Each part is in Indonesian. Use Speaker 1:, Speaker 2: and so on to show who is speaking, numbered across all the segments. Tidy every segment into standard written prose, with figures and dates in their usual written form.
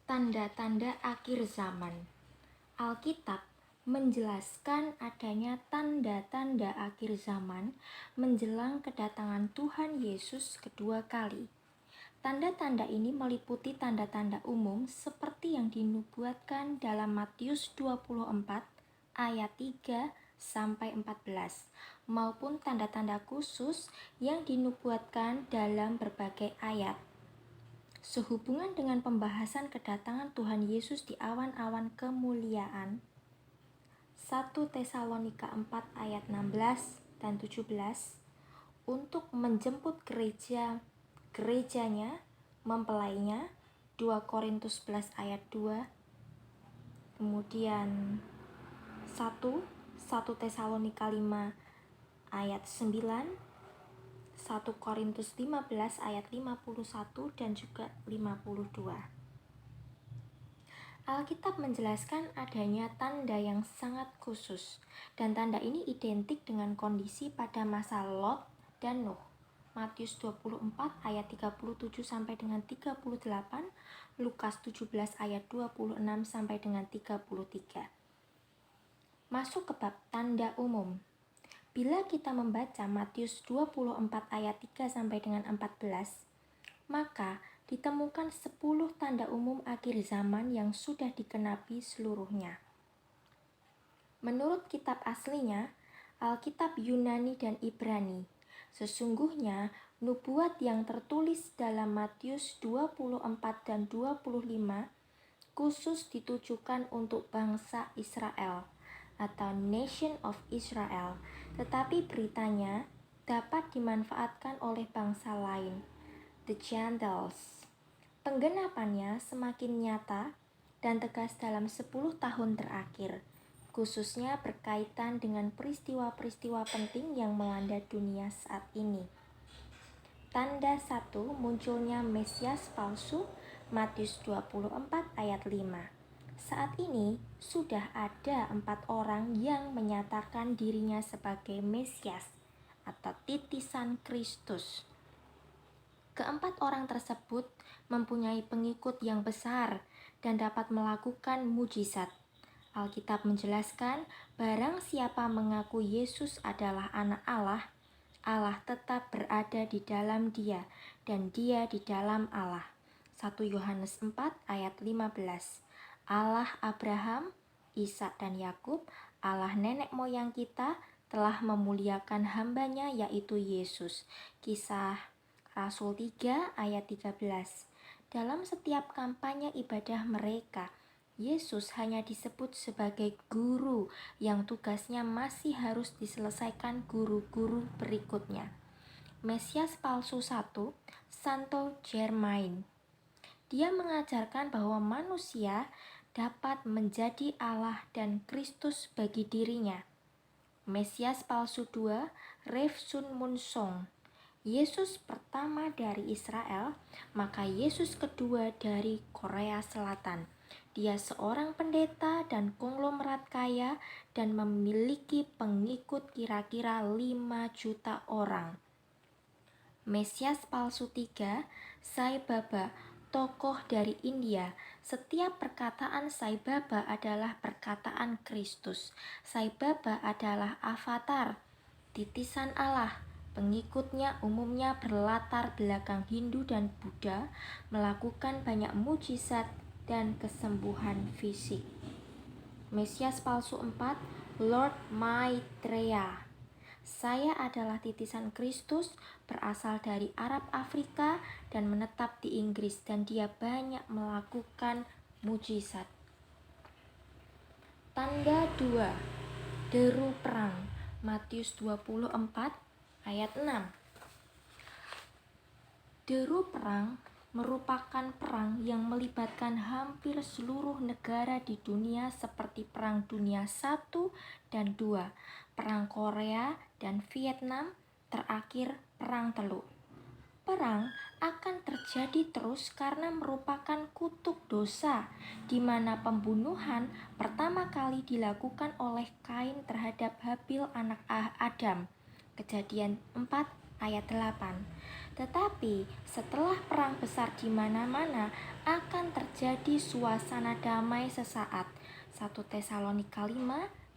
Speaker 1: Tanda-tanda akhir zaman. Alkitab menjelaskan adanya tanda-tanda akhir zaman menjelang kedatangan Tuhan Yesus kedua kali. Tanda-tanda ini meliputi tanda-tanda umum seperti yang dinubuatkan dalam Matius 24 ayat 3 sampai 14 maupun tanda-tanda khusus yang dinubuatkan dalam berbagai ayat. Sehubungan dengan pembahasan kedatangan Tuhan Yesus di awan-awan kemuliaan, 1 Tesalonika 4 ayat 16 dan 17, untuk menjemput gerejanya, mempelainya, 2 Korintus 11 ayat 2, kemudian 1 Tesalonika 5 ayat 9, 1 Korintus 15 ayat 51 dan juga 52. Alkitab menjelaskan adanya tanda yang sangat khusus, dan tanda ini identik dengan kondisi pada masa Lot dan Nuh. Matius 24 ayat 37 sampai dengan 38, Lukas 17 ayat 26 sampai dengan 33. Masuk ke bab tanda umum. Bila kita membaca Matius 24 ayat 3 sampai dengan 14, maka ditemukan 10 tanda umum akhir zaman yang sudah dikenapi seluruhnya. Menurut kitab aslinya, Alkitab Yunani dan Ibrani, sesungguhnya nubuat yang tertulis dalam Matius 24 dan 25 khusus ditujukan untuk bangsa Israel atau Nation of Israel, tetapi beritanya dapat dimanfaatkan oleh bangsa lain, the Gentiles. Penggenapannya semakin nyata dan tegas dalam 10 tahun terakhir, khususnya berkaitan dengan peristiwa-peristiwa penting yang melanda dunia saat ini. Tanda 1, munculnya Mesias palsu, Matius 24 ayat 5. Saat ini sudah ada 4 orang yang menyatakan dirinya sebagai Mesias atau titisan Kristus. Keempat orang tersebut mempunyai pengikut yang besar dan dapat melakukan mujizat. Alkitab menjelaskan, barang siapa mengaku Yesus adalah anak Allah, Allah tetap berada di dalam dia dan dia di dalam Allah. 1 Yohanes 4 ayat 15. Allah Abraham, Ishak dan Yakub, Allah nenek moyang kita, telah memuliakan hambanya yaitu Yesus. Kisah Rasul 3 ayat 13. Dalam setiap kampanye ibadah mereka, Yesus hanya disebut sebagai guru yang tugasnya masih harus diselesaikan guru-guru berikutnya. Mesias palsu 1, Santo Germain. Dia mengajarkan bahwa manusia dapat menjadi Allah dan Kristus bagi dirinya. Mesias palsu 2, Rev Sun Mun Song. Yesus pertama dari Israel, maka Yesus kedua dari Korea Selatan. Dia seorang pendeta dan konglomerat kaya dan memiliki pengikut kira-kira 5 juta orang. Mesias palsu 3, Sai Baba, tokoh dari India. Setiap perkataan Sai Baba adalah perkataan Kristus. Sai Baba adalah avatar, titisan Allah. Pengikutnya umumnya berlatar belakang Hindu dan Buddha, melakukan banyak mujizat dan kesembuhan fisik. Mesias palsu 4, Lord Maitreya. Saya adalah titisan Kristus, berasal dari Arab Afrika dan menetap di Inggris, dan dia banyak melakukan mujizat. Tanda 2, deru perang, Matius 24 ayat 6. Deru perang merupakan perang yang melibatkan hampir seluruh negara di dunia seperti Perang Dunia I dan II, Perang Korea dan Vietnam, terakhir Perang Teluk. Perang akan terjadi terus karena merupakan kutuk dosa, di mana pembunuhan pertama kali dilakukan oleh Kain terhadap Habil anak Adam. Kejadian 4 ayat 8. Tetapi setelah perang besar di mana-mana akan terjadi suasana damai sesaat. 1 Tesalonika 5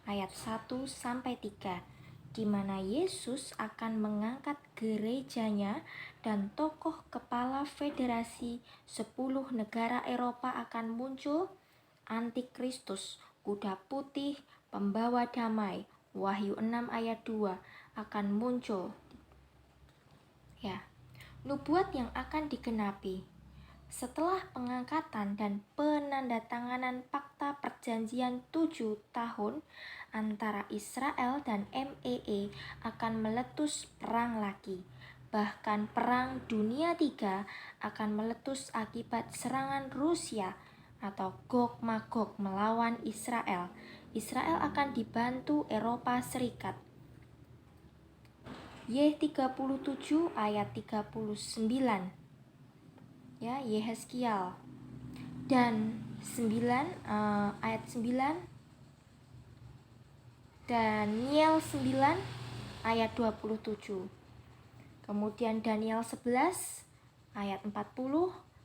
Speaker 1: ayat 1 sampai 3. Di mana Yesus akan mengangkat gerejanya dan tokoh kepala federasi 10 negara Eropa akan muncul. Antikristus, kuda putih, pembawa damai, Wahyu 6 ayat 2 akan muncul. Ya, nubuat yang akan digenapi. Setelah pengangkatan dan penandatanganan fakta perjanjian 7 tahun antara Israel dan MEE akan meletus perang lagi. Bahkan perang dunia 3 akan meletus akibat serangan Rusia atau Gog Magog melawan Israel. Israel akan dibantu Eropa Serikat. Y37 ayat 39. Ya, Yehezkiel dan 9 ayat 9, Daniel 9 ayat 27. Kemudian Daniel 11 ayat 40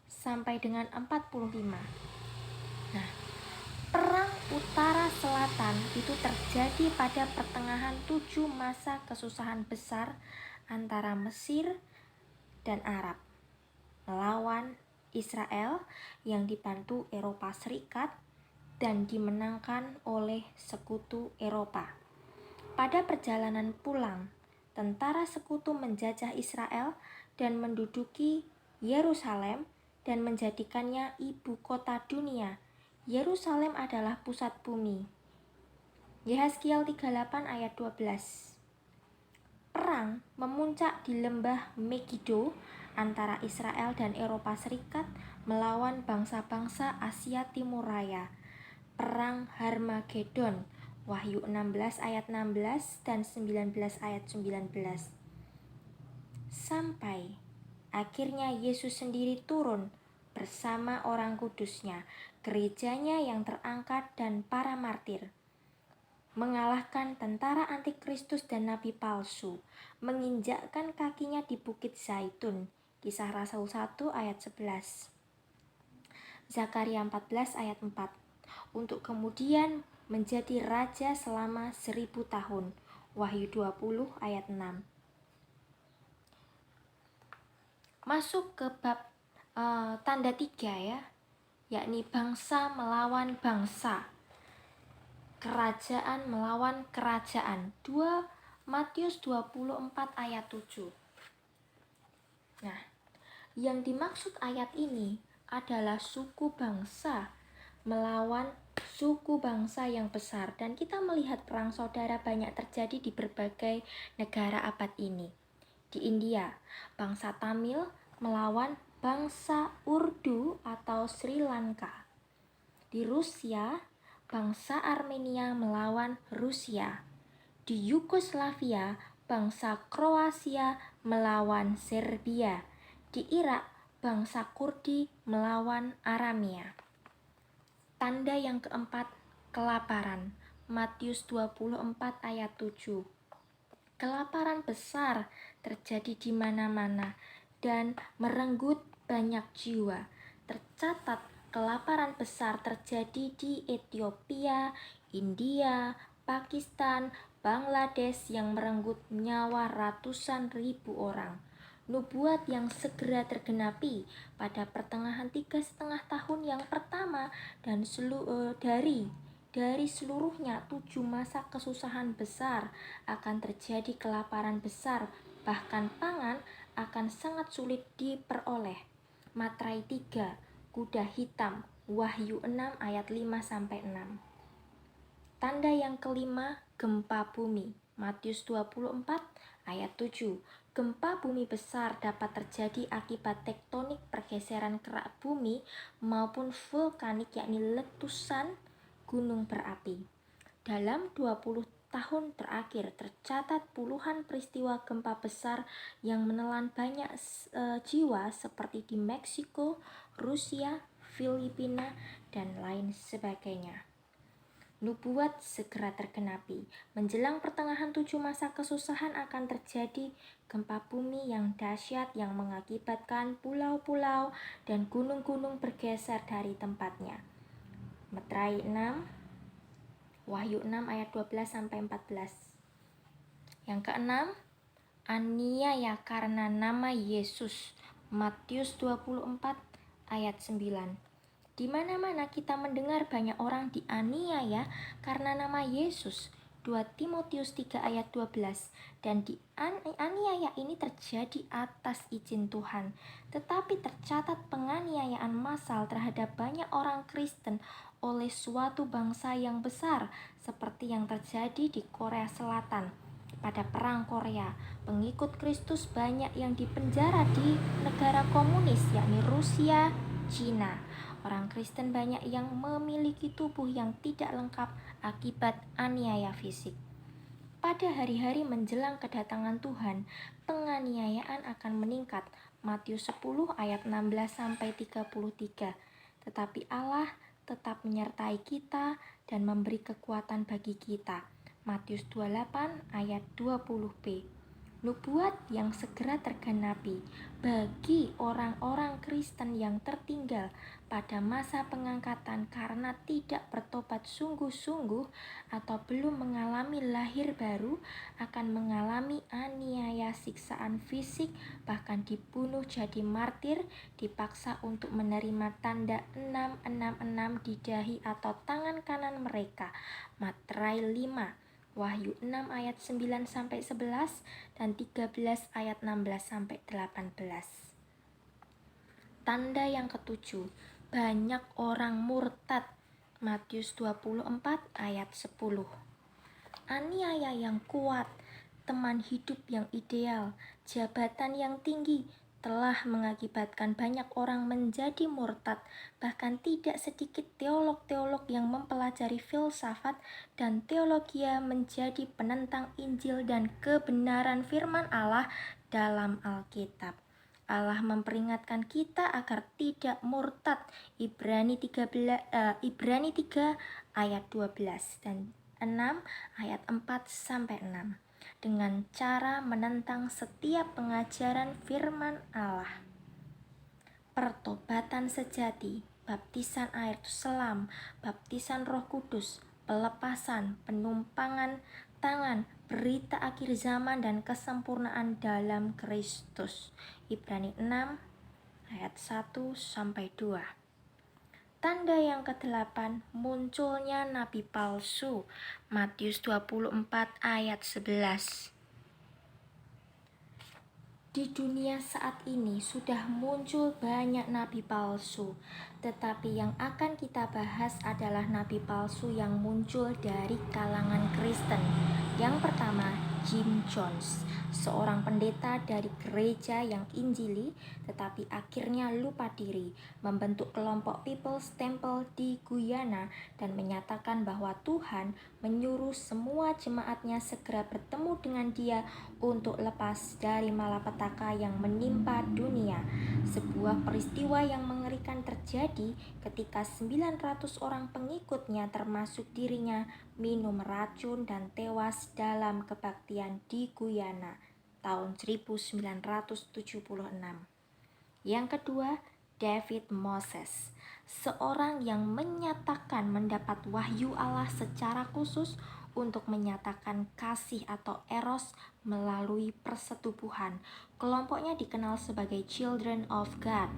Speaker 1: sampai dengan 45. Nah, perang utara selatan itu terjadi pada pertengahan 7 masa kesusahan besar antara Mesir dan Arab melawan Israel yang dibantu Eropa Serikat dan dimenangkan oleh sekutu Eropa. Pada perjalanan pulang, tentara sekutu menjajah Israel dan menduduki Yerusalem dan menjadikannya ibu kota dunia. Yerusalem adalah pusat bumi. Yehezkiel 38 ayat 12. Perang memuncak di lembah Megiddo antara Israel dan Eropa Serikat melawan bangsa-bangsa Asia Timur Raya. Perang Harmagedon, Wahyu 16 ayat 16 dan 19 ayat 19. Sampai akhirnya Yesus sendiri turun bersama orang kudusnya, gerejanya yang terangkat dan para martir, mengalahkan tentara antikristus dan nabi palsu, menginjakkan kakinya di bukit Zaitun. Kisah Rasul 1 ayat 11. Zakaria 14 ayat 4. Untuk kemudian menjadi raja selama 1000 tahun. Wahyu 20 ayat 6. Masuk ke bab tanda 3 ya, yakni bangsa melawan bangsa, kerajaan melawan kerajaan. 2 Matius 24 ayat 7. Nah, yang dimaksud ayat ini adalah suku bangsa melawan suku bangsa yang besar, dan kita melihat perang saudara banyak terjadi di berbagai negara abad ini. Di India, bangsa Tamil melawan bangsa Urdu atau Sri Lanka. Di Rusia, bangsa Armenia melawan Rusia. Di Yugoslavia, bangsa Kroasia melawan Serbia. Di Irak, bangsa Kurdi melawan Aramea. Tanda yang keempat, kelaparan. Matius 24 ayat 7. Kelaparan besar terjadi di mana-mana dan merenggut banyak jiwa. Tercatat kelaparan besar terjadi di Ethiopia, India, Pakistan, Bangladesh yang merenggut nyawa ratusan ribu orang. Nubuat yang segera tergenapi pada pertengahan 3,5 tahun yang pertama dan dari seluruhnya 7 masa kesusahan besar akan terjadi kelaparan besar, bahkan pangan akan sangat sulit diperoleh. Matrai 3, kuda hitam, Wahyu 6 ayat 5-6. Tanda yang kelima, gempa bumi. Matius 24 ayat 7. Gempa bumi besar dapat terjadi akibat tektonik pergeseran kerak bumi maupun vulkanik, yakni letusan gunung berapi. Dalam 20 tahun terakhir tercatat puluhan peristiwa gempa besar yang menelan banyak jiwa seperti di Meksiko, Rusia, Filipina, dan lain sebagainya. Nubuat segera tergenapi. Menjelang pertengahan 7 masa kesusahan akan terjadi gempa bumi yang dahsyat yang mengakibatkan pulau-pulau dan gunung-gunung bergeser dari tempatnya. Meterai 6, Wahyu 6 ayat 12-14. Yang keenam, aniaya karena nama Yesus. Matius 24 ayat 9. Di mana-mana kita mendengar banyak orang dianiaya karena nama Yesus. 2 Timotius 3 ayat 12. Dan aniaya ini terjadi atas izin Tuhan. Tetapi tercatat penganiayaan massal terhadap banyak orang Kristen oleh suatu bangsa yang besar, seperti yang terjadi di Korea Selatan. Pada Perang Korea, pengikut Kristus banyak yang dipenjara di negara komunis, yakni Rusia, Cina. Orang Kristen banyak yang memiliki tubuh yang tidak lengkap akibat aniaya fisik. Pada hari-hari menjelang kedatangan Tuhan, penganiayaan akan meningkat. Matius 10 ayat 16-33. Tetapi Allah tetap menyertai kita dan memberi kekuatan bagi kita. Matius 28 ayat 20b. Nubuat yang segera tergenapi bagi orang-orang Kristen yang tertinggal pada masa pengangkatan karena tidak bertobat sungguh-sungguh atau belum mengalami lahir baru, akan mengalami aniaya, siksaan fisik, bahkan dibunuh jadi martir, dipaksa untuk menerima tanda 666 di dahi atau tangan kanan mereka. Meterai 5, Wahyu 6 ayat 9-11 dan 13 ayat 16-18. Tanda yang ketujuh, banyak orang murtad. Matius 24 ayat 10. Aniaya yang kuat, teman hidup yang ideal, jabatan yang tinggi telah mengakibatkan banyak orang menjadi murtad. Bahkan tidak sedikit teolog-teolog yang mempelajari filsafat dan teologi menjadi penentang Injil dan kebenaran firman Allah dalam Alkitab. Allah memperingatkan kita agar tidak murtad. Ibrani 3 ayat 12 dan 6 ayat 4-6. Dengan cara menentang setiap pengajaran firman Allah. Pertobatan sejati, baptisan air selam, baptisan Roh Kudus, pelepasan, penumpangan tangan, berita akhir zaman dan kesempurnaan dalam Kristus. Ibrani 6 ayat 1-2. Tanda yang ke-8, munculnya nabi palsu. Matius 24 ayat 11. Di dunia saat ini sudah muncul banyak nabi palsu, tetapi yang akan kita bahas adalah nabi palsu yang muncul dari kalangan Kristen. Yang pertama, Jim Jones, seorang pendeta dari gereja yang Injili, tetapi akhirnya lupa diri, membentuk kelompok People's Temple di Guyana dan menyatakan bahwa Tuhan menyuruh semua jemaatnya segera bertemu dengan dia untuk lepas dari malapetaka yang menimpa dunia. Sebuah peristiwa yang mengerikan terjadi ketika 900 orang pengikutnya termasuk dirinya minum racun dan tewas dalam kebaktian di Guyana tahun 1976. Yang kedua, David Moses, seorang yang menyatakan mendapat wahyu Allah secara khusus untuk menyatakan kasih atau eros melalui persetubuhan. Kelompoknya dikenal sebagai Children of God.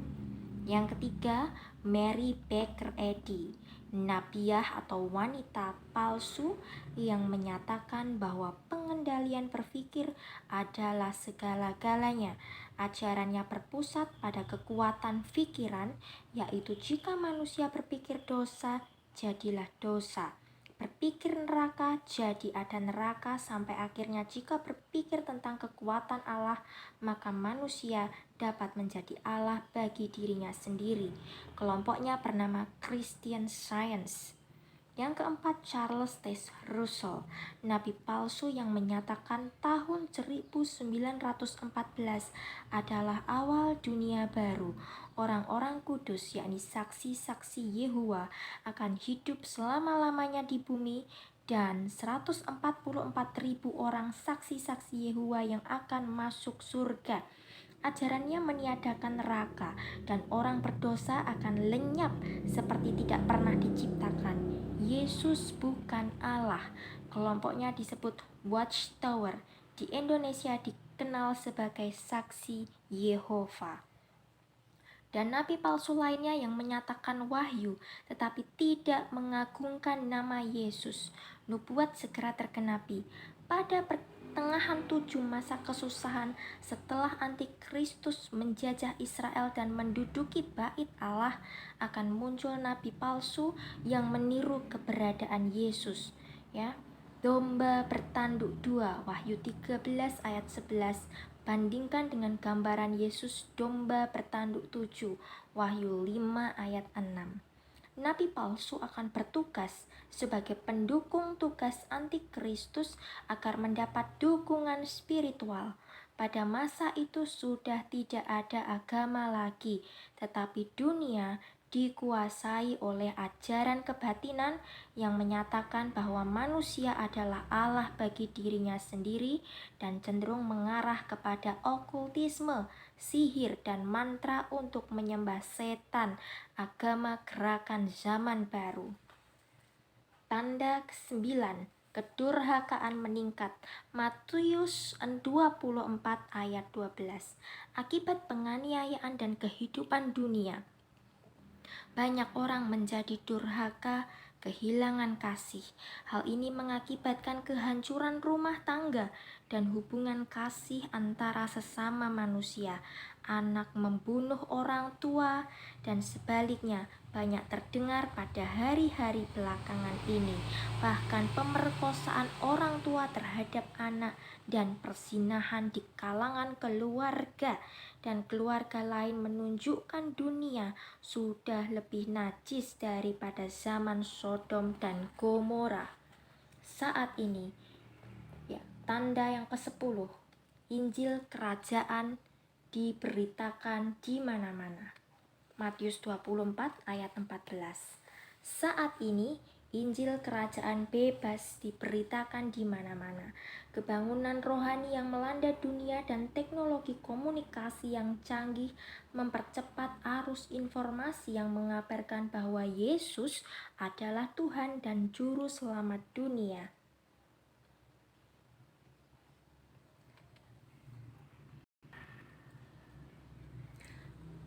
Speaker 1: Yang ketiga, Mary Baker Eddy, nabiah atau wanita palsu yang menyatakan bahwa pengendalian berpikir adalah segala-galanya. Ajarannya berpusat pada kekuatan pikiran, yaitu jika manusia berpikir dosa, jadilah dosa. Berpikir neraka, jadi ada neraka, sampai akhirnya jika berpikir tentang kekuatan Allah, maka manusia dapat menjadi Allah bagi dirinya sendiri. Kelompoknya bernama Christian Science. Yang keempat, Charles T. Russell, nabi palsu yang menyatakan tahun 1914 adalah awal dunia baru. Orang-orang kudus, yakni saksi-saksi Yehuwa, akan hidup selama-lamanya di bumi, dan 144.000 orang saksi-saksi Yehuwa yang akan masuk surga. Ajarannya meniadakan neraka, dan orang berdosa akan lenyap seperti tidak pernah diciptakan. Yesus bukan Allah. Kelompoknya disebut Watchtower. Di Indonesia dikenal sebagai Saksi Yehova. Dan nabi palsu lainnya yang menyatakan wahyu tetapi tidak mengagungkan nama Yesus. Nubuat segera tergenapi. Pada pertengahan 7 masa kesusahan setelah antikristus menjajah Israel dan menduduki bait Allah, akan muncul nabi palsu yang meniru keberadaan Yesus. Ya, domba bertanduk 2, Wahyu 13 ayat 11. Bandingkan dengan gambaran Yesus domba bertanduk 7, Wahyu 5 ayat 6. Nabi palsu akan bertugas sebagai pendukung tugas antikristus agar mendapat dukungan spiritual. Pada masa itu sudah tidak ada agama lagi, tetapi dunia dikuasai oleh ajaran kebatinan yang menyatakan bahwa manusia adalah Allah bagi dirinya sendiri dan cenderung mengarah kepada okultisme, sihir, dan mantra untuk menyembah setan, agama gerakan zaman baru. Tanda ke-9, kedurhakaan meningkat. Matius 24 ayat 12. Akibat penganiayaan dan kehidupan dunia, banyak orang menjadi durhaka, kehilangan kasih. Hal ini mengakibatkan kehancuran rumah tangga dan hubungan kasih antara sesama manusia. Anak membunuh orang tua dan sebaliknya banyak terdengar pada hari-hari belakangan ini. Bahkan pemerkosaan orang tua terhadap anak dan persinahan di kalangan keluarga dan keluarga lain menunjukkan dunia sudah lebih najis daripada zaman Sodom dan Gomora. Saat ini, tanda yang ke-10, Injil Kerajaan diberitakan di mana-mana. Matius 24 ayat 14. Saat ini Injil Kerajaan bebas diberitakan di mana-mana. Kebangunan rohani yang melanda dunia dan teknologi komunikasi yang canggih mempercepat arus informasi yang mengabarkan bahwa Yesus adalah Tuhan dan Juru Selamat dunia.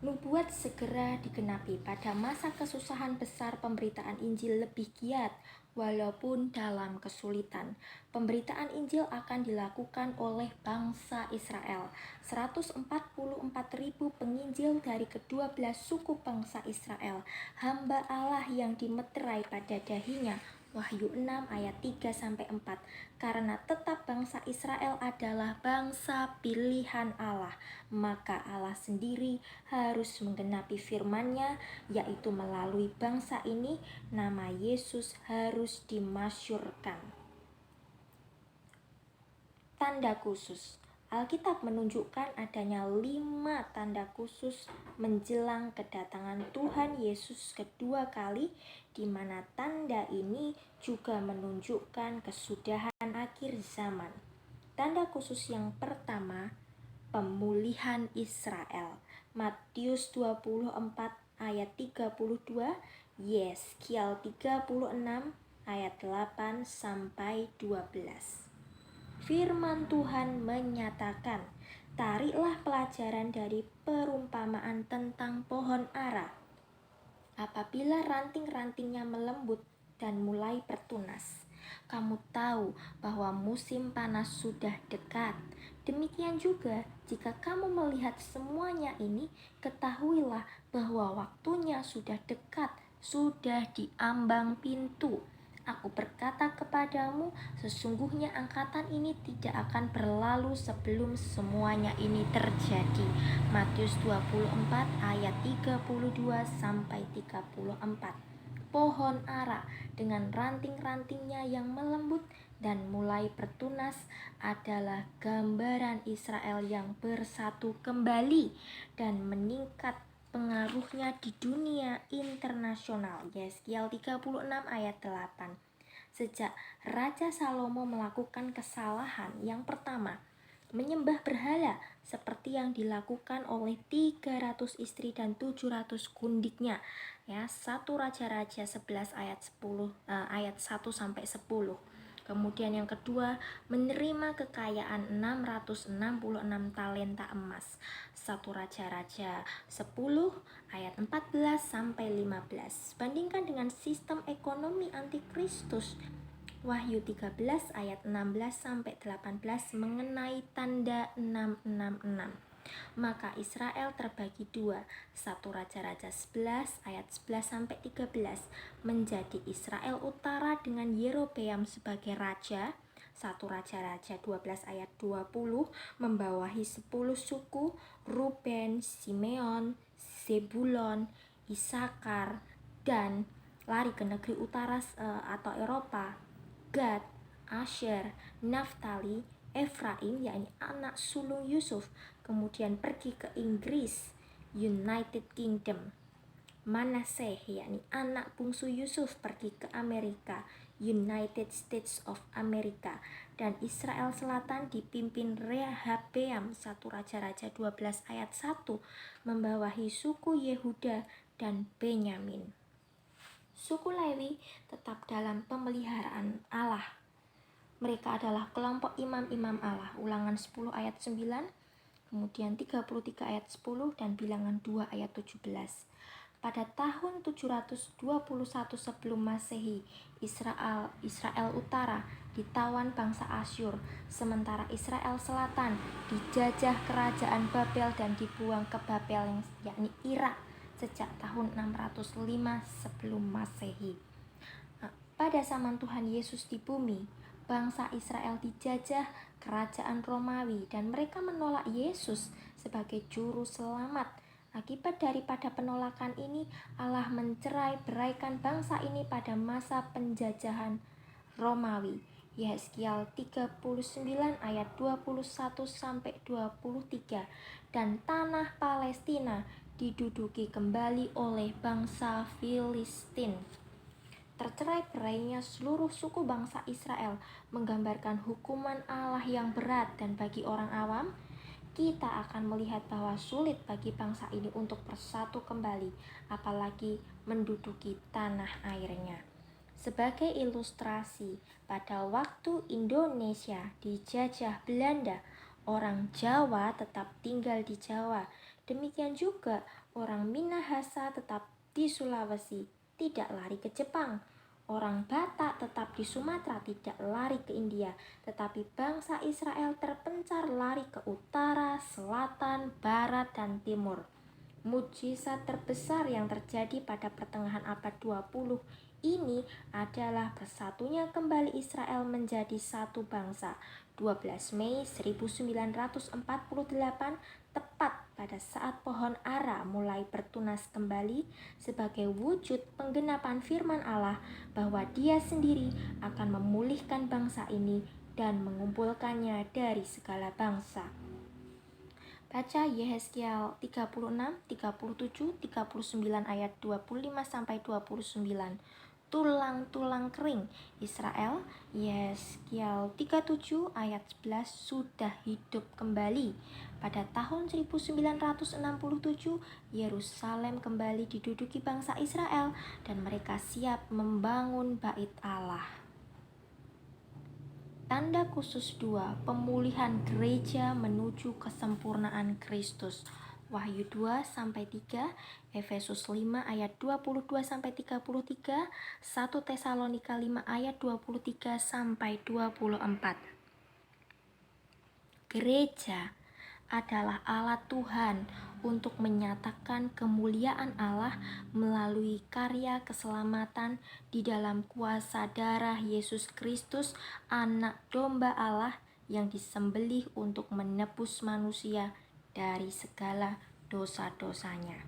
Speaker 1: Nubuat segera digenapi. Pada masa kesusahan besar, pemberitaan Injil lebih giat, walaupun dalam kesulitan. Pemberitaan Injil akan dilakukan oleh bangsa Israel. 144.000 penginjil dari ke-12 suku bangsa Israel, hamba Allah yang dimeterai pada dahinya. Wahyu 6 ayat 3-4. Karena tetap bangsa Israel adalah bangsa pilihan Allah, maka Allah sendiri harus menggenapi firman-Nya, yaitu melalui bangsa ini nama Yesus harus dimasyurkan. Tanda khusus. Alkitab menunjukkan adanya 5 tanda khusus menjelang kedatangan Tuhan Yesus kedua kali, di mana tanda ini juga menunjukkan kesudahan akhir zaman. Tanda khusus yang pertama, pemulihan Israel. Matius 24 ayat 32, Yeskiel 36 ayat 8-12. Firman Tuhan menyatakan, tariklah pelajaran dari perumpamaan tentang pohon ara. Apabila ranting-rantingnya melembut dan mulai bertunas, kamu tahu bahwa musim panas sudah dekat. Demikian juga, jika kamu melihat semuanya ini, ketahuilah bahwa waktunya sudah dekat, sudah di ambang pintu. Aku berkata kepadamu, sesungguhnya angkatan ini tidak akan berlalu sebelum semuanya ini terjadi. Matius 24 ayat 32-34. pohon ara dengan ranting-rantingnya yang melembut dan mulai bertunas adalah gambaran Israel yang bersatu kembali dan meningkat pengaruhnya di dunia internasional. Yeskiel 36 ayat 8. Sejak Raja Salomo melakukan kesalahan yang pertama, menyembah berhala seperti yang dilakukan oleh 300 istri dan 700 gundiknya, ya. 1 Raja-Raja 11 ayat 1 sampai 10. Kemudian yang kedua, menerima kekayaan 666 talenta emas. 1 Raja-Raja 10 ayat 14 sampai 15. Bandingkan dengan sistem ekonomi antikristus Wahyu 13 ayat 16 sampai 18 mengenai tanda 666. Maka Israel terbagi dua. 1 Raja-Raja 11 ayat 11 sampai 13 menjadi Israel Utara dengan Yerobeam sebagai raja. 1 Raja-Raja 12 ayat 20 membawahi 10 suku Ruben, Simeon, Zebulon, Isakar, dan lari ke negeri utara atau Eropa, Gad, Asher, Naftali, Efraim, yakni anak sulung Yusuf, kemudian pergi ke Inggris, United Kingdom. Manasseh, yakni anak bungsu Yusuf, pergi ke Amerika, United States of America. Dan Israel Selatan dipimpin Rehabeam, 1 Raja-Raja 12 ayat 1, membawahi suku Yehuda dan Benyamin. Suku Lewi tetap dalam pemeliharaan Allah. Mereka adalah kelompok imam-imam Allah. Ulangan 10 ayat 9, kemudian 33 ayat 10, dan Bilangan 2 ayat 17. Pada tahun 721 sebelum Masehi, Israel Utara ditawan bangsa Asyur, sementara Israel Selatan dijajah kerajaan Babel dan dibuang ke Babel, yakni Irak, sejak tahun 605 sebelum Masehi. Pada zaman Tuhan Yesus di bumi, bangsa Israel dijajah kerajaan Romawi dan mereka menolak Yesus sebagai juru selamat. Akibat daripada penolakan ini, Allah mencerai-beraikan bangsa ini pada masa penjajahan Romawi. Yeskiel 39 ayat 21 sampai 23. Dan tanah Palestina diduduki kembali oleh bangsa Filistin. Tercerai-berainya seluruh suku bangsa Israel menggambarkan hukuman Allah yang berat, dan bagi orang awam, kita akan melihat bahwa sulit bagi bangsa ini untuk bersatu kembali, apalagi menduduki tanah airnya. Sebagai ilustrasi, pada waktu Indonesia dijajah Belanda, orang Jawa tetap tinggal di Jawa. Demikian juga orang Minahasa tetap di Sulawesi, tidak lari ke Jepang. Orang Batak tetap di Sumatera, tidak lari ke India. Tetapi bangsa Israel terpencar lari ke utara, selatan, barat, dan timur. Mukjizat terbesar yang terjadi pada pertengahan abad 20 ini adalah bersatunya kembali Israel menjadi satu bangsa. 12 Mei 1948, tepat pada saat pohon ara mulai bertunas kembali, sebagai wujud penggenapan firman Allah bahwa Dia sendiri akan memulihkan bangsa ini dan mengumpulkannya dari segala bangsa. Baca Yeskiel 36, 37, 39 ayat 25 sampai 29. Tulang-tulang kering Israel. Yeskiel 37 ayat 11 sudah hidup kembali. Pada tahun 1967, Yerusalem kembali diduduki bangsa Israel dan mereka siap membangun bait Allah. Tanda khusus 2, pemulihan gereja menuju kesempurnaan Kristus. Wahyu 2 sampai 3, Efesus 5 ayat 22 sampai 33, 1 Tesalonika 5 ayat 23 sampai 24. Gereja adalah alat Tuhan untuk menyatakan kemuliaan Allah melalui karya keselamatan di dalam kuasa darah Yesus Kristus, Anak Domba Allah yang disembelih untuk menebus manusia dari segala dosa-dosanya.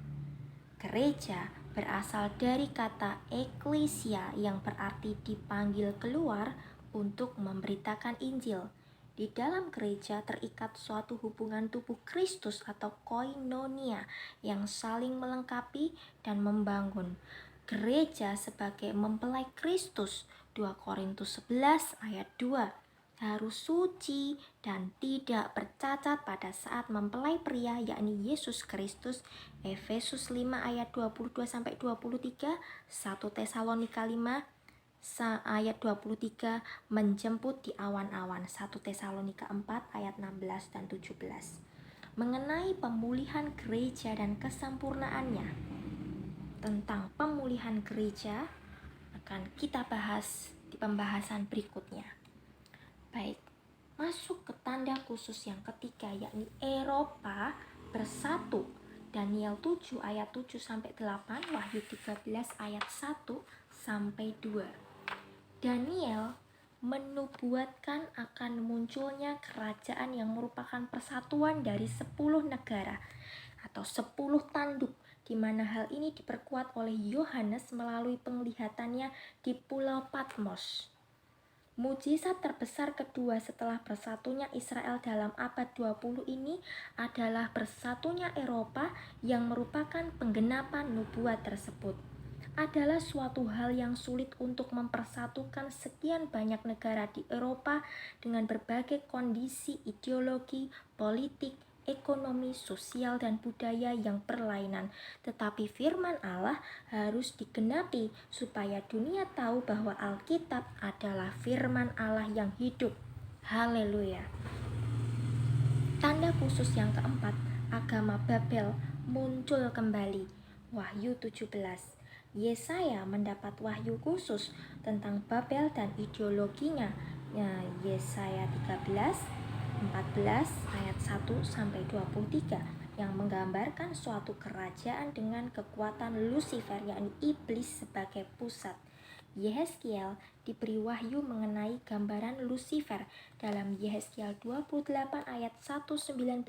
Speaker 1: Gereja berasal dari kata eklesia yang berarti dipanggil keluar untuk memberitakan Injil. Di dalam gereja terikat suatu hubungan tubuh Kristus atau koinonia yang saling melengkapi dan membangun. Gereja sebagai mempelai Kristus, 2 Korintus 11 ayat 2, harus suci dan tidak bercacat pada saat mempelai pria yakni Yesus Kristus, Efesus 5 ayat 22-23, 1 Tesalonika 5 ayat 23, menjemput di awan-awan, 1 Tesalonika 4 ayat 16 dan 17. Mengenai pemulihan gereja dan kesempurnaannya. Tentang pemulihan gereja akan kita bahas di pembahasan berikutnya. Baik, masuk ke tanda khusus yang ketiga yakni Eropa bersatu. Daniel 7 ayat 7-8, Wahyu 13 ayat 1-2. Daniel menubuatkan akan munculnya kerajaan yang merupakan persatuan dari 10 negara atau 10 tanduk, di mana hal ini diperkuat oleh Yohanes melalui penglihatannya di Pulau Patmos. Mujizat terbesar kedua setelah bersatunya Israel dalam abad 20 ini adalah bersatunya Eropa yang merupakan penggenapan nubuat tersebut. Adalah suatu hal yang sulit untuk mempersatukan sekian banyak negara di Eropa dengan berbagai kondisi ideologi, politik, ekonomi, sosial, dan budaya yang berlainan. Tetapi firman Allah harus digenapi supaya dunia tahu bahwa Alkitab adalah firman Allah yang hidup. Haleluya. Tanda khusus yang keempat, agama Babel muncul kembali. Wahyu 17. Yesaya mendapat wahyu khusus tentang Babel dan ideologinya. Yesaya 13, 14 ayat 1-23 yang menggambarkan suatu kerajaan dengan kekuatan Lucifer yakni iblis sebagai pusat. Yehezkiel diberi wahyu mengenai gambaran Lucifer dalam Yehezkiel 28 ayat 1-19,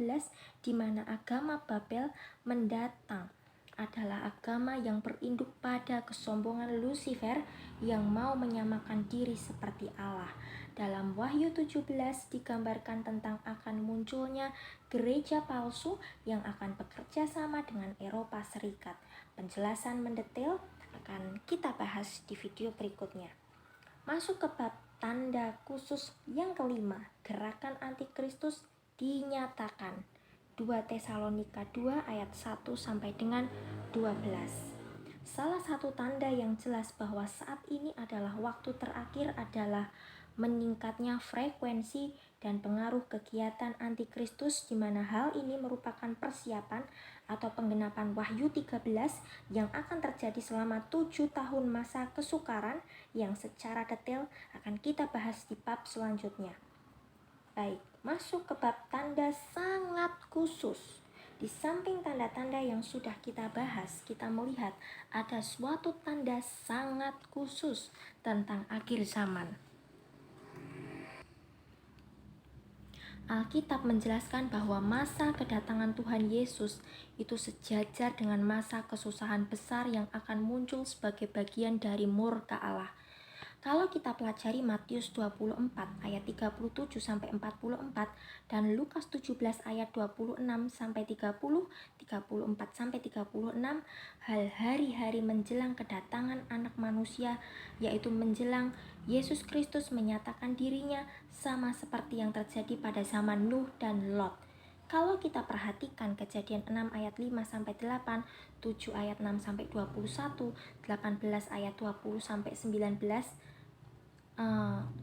Speaker 1: di mana agama Babel mendatang adalah agama yang berinduk pada kesombongan Lucifer yang mau menyamakan diri seperti Allah. Dalam Wahyu 17 digambarkan tentang akan munculnya gereja palsu yang akan bekerja sama dengan Eropa Serikat. Penjelasan mendetail akan kita bahas di video berikutnya. Masuk ke bab tanda khusus yang kelima, gerakan antikristus dinyatakan. 2 Tesalonika 2 ayat 1 sampai dengan 12. Salah satu tanda yang jelas bahwa saat ini adalah waktu terakhir adalah meningkatnya frekuensi dan pengaruh kegiatan antikristus, di mana hal ini merupakan persiapan atau penggenapan Wahyu 13 yang akan terjadi selama 7 tahun masa kesukaran yang secara detail akan kita bahas di bab selanjutnya. Baik, masuk ke bab tanda sangat khusus. Di samping tanda-tanda yang sudah kita bahas, kita melihat ada suatu tanda sangat khusus tentang akhir zaman. Alkitab menjelaskan bahwa masa kedatangan Tuhan Yesus itu sejajar dengan masa kesusahan besar yang akan muncul sebagai bagian dari murka Allah. Kalau kita pelajari Matius 24 ayat 37 sampai 44 dan Lukas 17 ayat 26 sampai 30, 34 sampai 36, hal hari-hari menjelang kedatangan Anak Manusia, yaitu menjelang Yesus Kristus menyatakan dirinya, sama seperti yang terjadi pada zaman Nuh dan Lot. Kalau kita perhatikan Kejadian 6 ayat 5 sampai 8, 7 ayat 6 sampai 21, 18 ayat 20 sampai 19,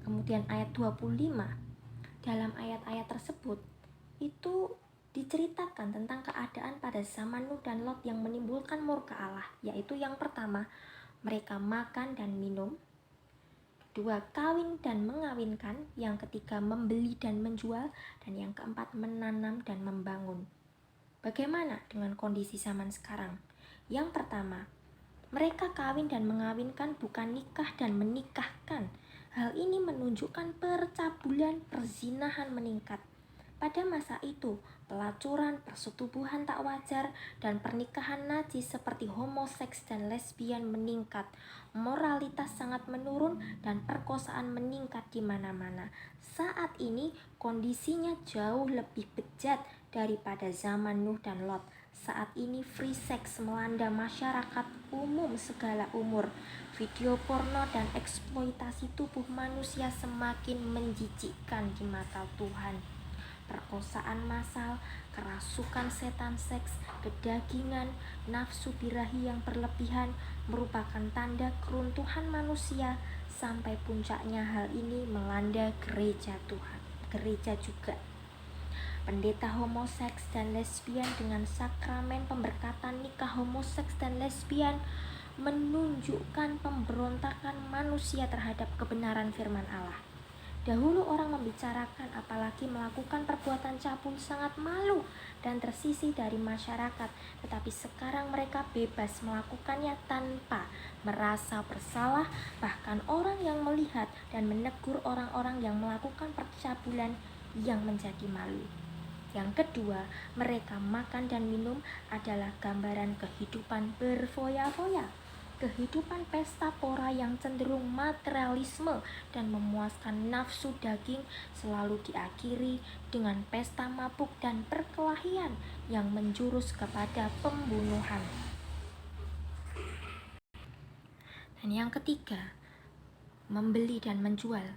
Speaker 1: kemudian ayat 25. Dalam ayat-ayat tersebut itu diceritakan tentang keadaan pada zaman Nuh dan Lot yang menimbulkan murka Allah, yaitu yang pertama, mereka makan dan minum. Kedua, kawin dan mengawinkan. Yang ketiga, membeli dan menjual. Dan yang keempat, menanam dan membangun. Bagaimana dengan kondisi zaman sekarang? Yang pertama, mereka kawin dan mengawinkan, bukan nikah dan menikahkan. Hal ini menunjukkan percabulan, perzinahan meningkat. Pada masa itu, pelacuran, persetubuhan tak wajar, dan pernikahan najis seperti homoseks dan lesbian meningkat. Moralitas sangat menurun dan perkosaan meningkat di mana-mana. Saat ini kondisinya jauh lebih bejat daripada zaman Nuh dan Lot. Saat ini free sex melanda masyarakat umum segala umur. Video porno dan eksploitasi tubuh manusia semakin menjijikkan di mata Tuhan. Perkosaan massal, kerasukan setan seks, kedagingan, nafsu birahi yang berlebihan merupakan tanda keruntuhan manusia. Sampai puncaknya hal ini melanda gereja Tuhan, gereja juga. Pendeta homoseks dan lesbian dengan sakramen pemberkatan nikah homoseks dan lesbian menunjukkan pemberontakan manusia terhadap kebenaran firman Allah. Dahulu orang membicarakan apalagi melakukan perbuatan cabul sangat malu dan tersisih dari masyarakat, tetapi sekarang mereka bebas melakukannya tanpa merasa bersalah. Bahkan orang yang melihat dan menegur orang-orang yang melakukan percabulan yang menjadi malu. Yang kedua, mereka makan dan minum adalah gambaran kehidupan berfoya-foya. Kehidupan pesta pora yang cenderung materialisme dan memuaskan nafsu daging selalu diakhiri dengan pesta mabuk dan perkelahian yang menjurus kepada pembunuhan. Dan yang ketiga, membeli dan menjual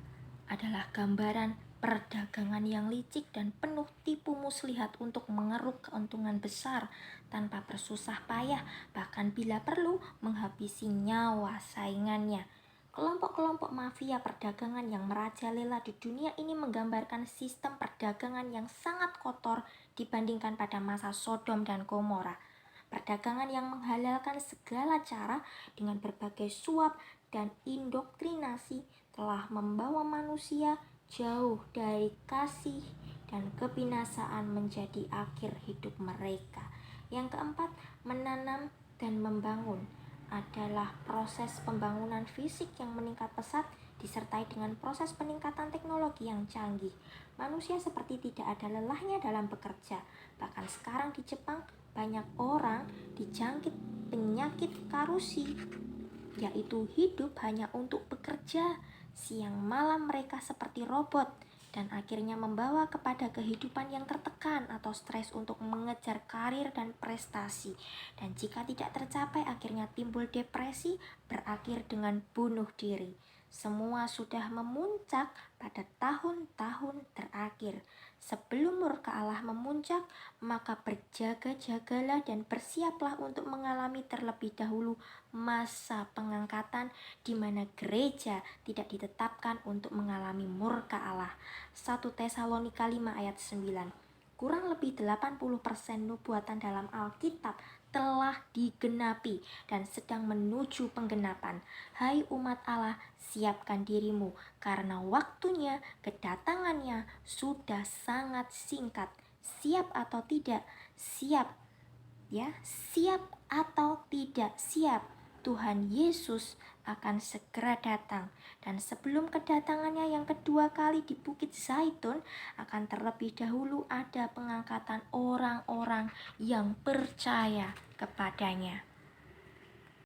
Speaker 1: adalah gambaran perdagangan yang licik dan penuh tipu muslihat untuk mengeruk keuntungan besar tanpa bersusah payah, bahkan bila perlu menghabisi nyawa saingannya. Kelompok-kelompok mafia perdagangan yang merajalela di dunia ini menggambarkan sistem perdagangan yang sangat kotor dibandingkan pada masa Sodom dan Gomora. Perdagangan yang menghalalkan segala cara dengan berbagai suap dan indoktrinasi telah membawa manusia jauh dari kasih dan kebinasaan menjadi akhir hidup mereka. Yang keempat, menanam dan membangun adalah proses pembangunan fisik yang meningkat pesat disertai dengan proses peningkatan teknologi yang canggih. Manusia seperti tidak ada lelahnya dalam bekerja. Bahkan sekarang di Jepang banyak orang dijangkit penyakit karusi, yaitu hidup hanya untuk bekerja. Siang malam mereka seperti robot dan akhirnya membawa kepada kehidupan yang tertekan atau stres untuk mengejar karir dan prestasi. Dan jika tidak tercapai, akhirnya timbul depresi, berakhir dengan bunuh diri. Semua sudah memuncak pada tahun-tahun terakhir. Sebelum murka Allah memuncak, maka berjaga-jagalah dan bersiaplah untuk mengalami terlebih dahulu masa pengangkatan di mana gereja tidak ditetapkan untuk mengalami murka Allah. 1 Tesalonika 5 ayat 9. Kurang lebih 80% nubuatan dalam Alkitab telah digenapi dan sedang menuju penggenapan. Hai umat Allah, siapkan dirimu karena waktunya, kedatangannya sudah sangat singkat. Siap atau tidak? Siap. Ya, siap atau tidak siap, Tuhan Yesus akan segera datang. Dan sebelum kedatangannya yang kedua kali di Bukit Zaitun, akan terlebih dahulu ada pengangkatan orang-orang yang percaya kepadanya.